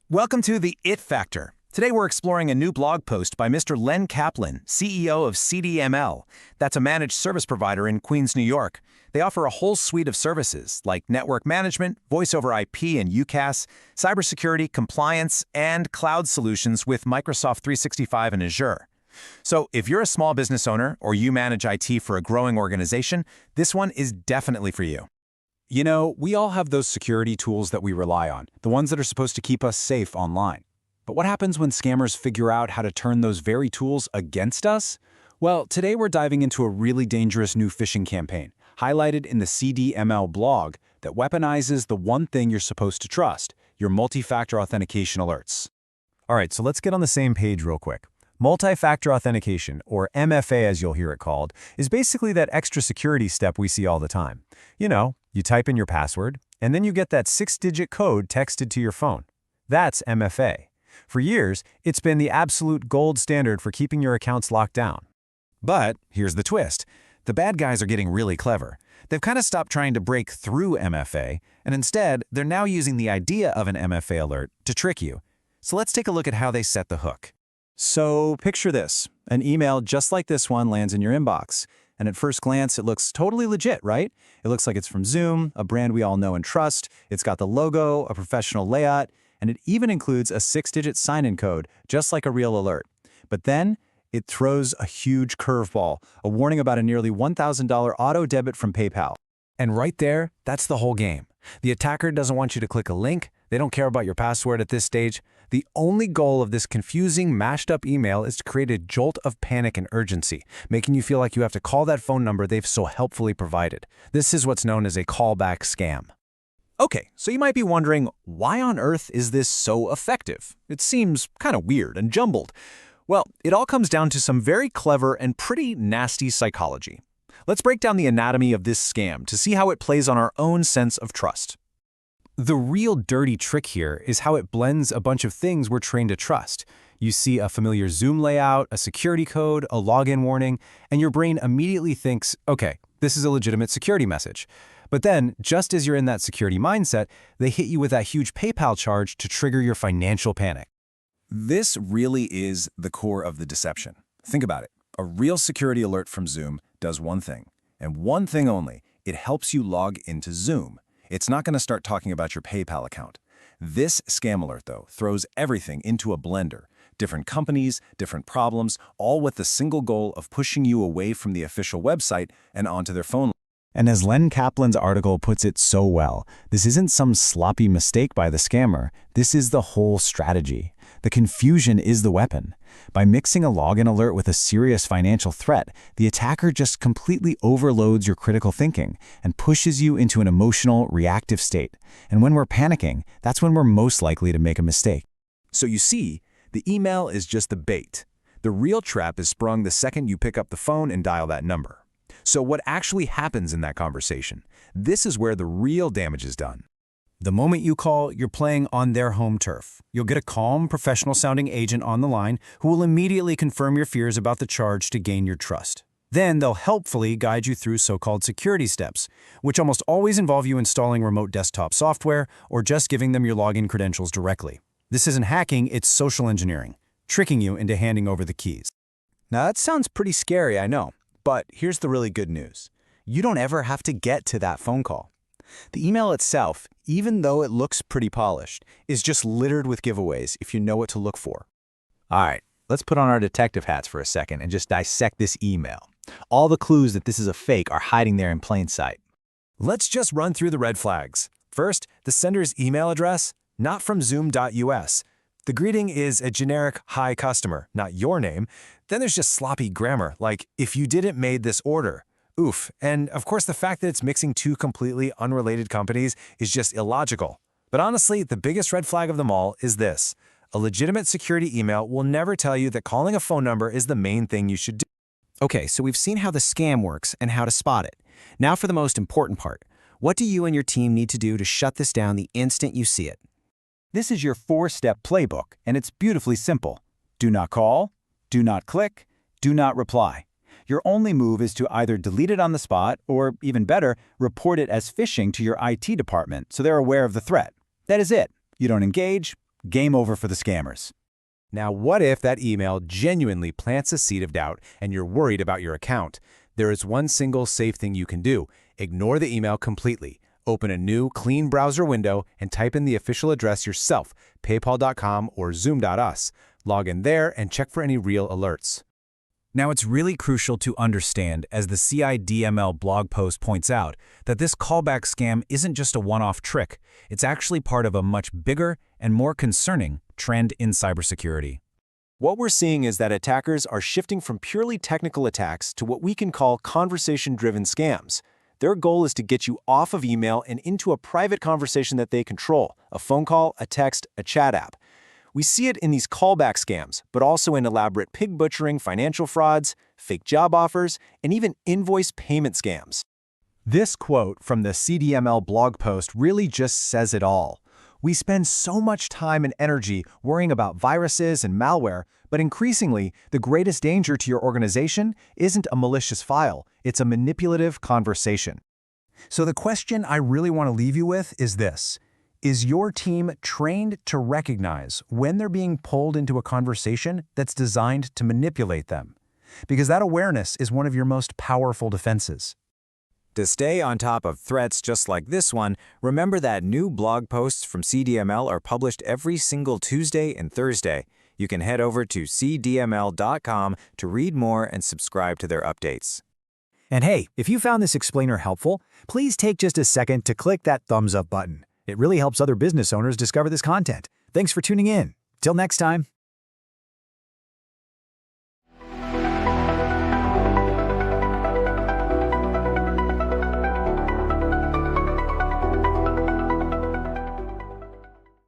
Welcome to The It Factor. Today we're exploring a new blog post by Mr. Len Kaplan, CEO of CDML. That's a managed service provider in Queens, New York. They offer a whole suite of services like network management, voice over IP and UCaaS, cybersecurity, compliance, and cloud solutions with Microsoft 365 and Azure. So if you're a small business owner or you manage IT for a growing organization, this one is definitely for you. You know, we all have those security tools that we rely on, the ones that are supposed to keep us safe online. But what happens when scammers figure out how to turn those very tools against us? Well, today we're diving into a really dangerous new phishing campaign, highlighted in the CDML blog, that weaponizes the one thing you're supposed to trust, your multi-factor authentication alerts. All right, so let's get on the same page real quick. Multi-factor authentication, or MFA as you'll hear it called, is basically that extra security step we see all the time. You know, you type in your password, and then you get that 6-digit code texted to your phone. That's MFA. For years, it's been the absolute gold standard for keeping your accounts locked down. But here's the twist. The bad guys are getting really clever. They've kind of stopped trying to break through MFA, and instead, they're now using the idea of an MFA alert to trick you. So let's take a look at how they set the hook. So picture this. An email just like this one lands in your inbox. And at first glance, it looks totally legit, right? It looks like it's from Zoom, a brand we all know and trust. It's got the logo, a professional layout, and it even includes a 6-digit sign-in code, just like a real alert. But then, it throws a huge curveball, a warning about a nearly $1,000 auto debit from PayPal. And right there, that's the whole game. The attacker doesn't want you to click a link. They don't care about your password at this stage. The only goal of this confusing, mashed-up email is to create a jolt of panic and urgency, making you feel like you have to call that phone number they've so helpfully provided. This is what's known as a callback scam. Okay, so you might be wondering, why on earth is this so effective? It seems kind of weird and jumbled. Well, it all comes down to some very clever and pretty nasty psychology. Let's break down the anatomy of this scam to see how it plays on our own sense of trust. The real dirty trick here is how it blends a bunch of things we're trained to trust. You see a familiar Zoom layout, a security code, a login warning, and your brain immediately thinks, okay, this is a legitimate security message. But then, just as you're in that security mindset, they hit you with that huge PayPal charge to trigger your financial panic. This really is the core of the deception. Think about it. A real security alert from Zoom does one thing, and one thing only. It helps you log into Zoom. It's not going to start talking about your PayPal account. This scam alert, though, throws everything into a blender. Different companies, different problems, all with the single goal of pushing you away from the official website and onto their phone. And as Len Kaplan's article puts it so well, this isn't some sloppy mistake by the scammer. This is the whole strategy. The confusion is the weapon. By mixing a login alert with a serious financial threat, the attacker just completely overloads your critical thinking and pushes you into an emotional, reactive state. And when we're panicking, that's when we're most likely to make a mistake. So you see, the email is just the bait. The real trap is sprung the second you pick up the phone and dial that number. So what actually happens in that conversation? This is where the real damage is done. The moment you call, you're playing on their home turf. You'll get a calm, professional-sounding agent on the line who will immediately confirm your fears about the charge to gain your trust. Then they'll helpfully guide you through so-called security steps, which almost always involve you installing remote desktop software or just giving them your login credentials directly. This isn't hacking, it's social engineering, tricking you into handing over the keys. Now that sounds pretty scary, I know. But here's the really good news. You don't ever have to get to that phone call. The email itself, even though it looks pretty polished, is just littered with giveaways if you know what to look for. All right, let's put on our detective hats for a second and just dissect this email. All the clues that this is a fake are hiding there in plain sight. Let's just run through the red flags. First, the sender's email address, not from zoom.us. The greeting is a generic "Hi customer," not your name. Then there's just sloppy grammar, like "if you didn't made this order." Oof. And of course, the fact that it's mixing two completely unrelated companies is just illogical. But honestly, the biggest red flag of them all is this. A legitimate security email will never tell you that calling a phone number is the main thing you should do. Okay, so we've seen how the scam works and how to spot it. Now for the most important part. What do you and your team need to do to shut this down the instant you see it? This is your 4-step playbook, and it's beautifully simple. Do not call, do not click, do not reply. Your only move is to either delete it on the spot or, even better, report it as phishing to your IT department so they're aware of the threat. That is it. You don't engage, game over for the scammers. Now, what if that email genuinely plants a seed of doubt and you're worried about your account? There is one single safe thing you can do. Ignore the email completely. Open a new, clean browser window and type in the official address yourself, paypal.com or zoom.us. Log in there and check for any real alerts. Now, it's really crucial to understand, as the CDML blog post points out, that this callback scam isn't just a one-off trick. It's actually part of a much bigger and more concerning trend in cybersecurity. What we're seeing is that attackers are shifting from purely technical attacks to what we can call conversation-driven scams. Their goal is to get you off of email and into a private conversation that they control, a phone call, a text, a chat app. We see it in these callback scams, but also in elaborate pig butchering, financial frauds, fake job offers, and even invoice payment scams. This quote from the CDML blog post really just says it all. We spend so much time and energy worrying about viruses and malware, but increasingly, the greatest danger to your organization isn't a malicious file, it's a manipulative conversation. So the question I really want to leave you with is this. Is your team trained to recognize when they're being pulled into a conversation that's designed to manipulate them? Because that awareness is one of your most powerful defenses. To stay on top of threats just like this one, remember that new blog posts from CDML are published every single Tuesday and Thursday. You can head over to cdml.com to read more and subscribe to their updates. And hey, if you found this explainer helpful, please take just a second to click that thumbs up button. It really helps other business owners discover this content. Thanks for tuning in. Till next time.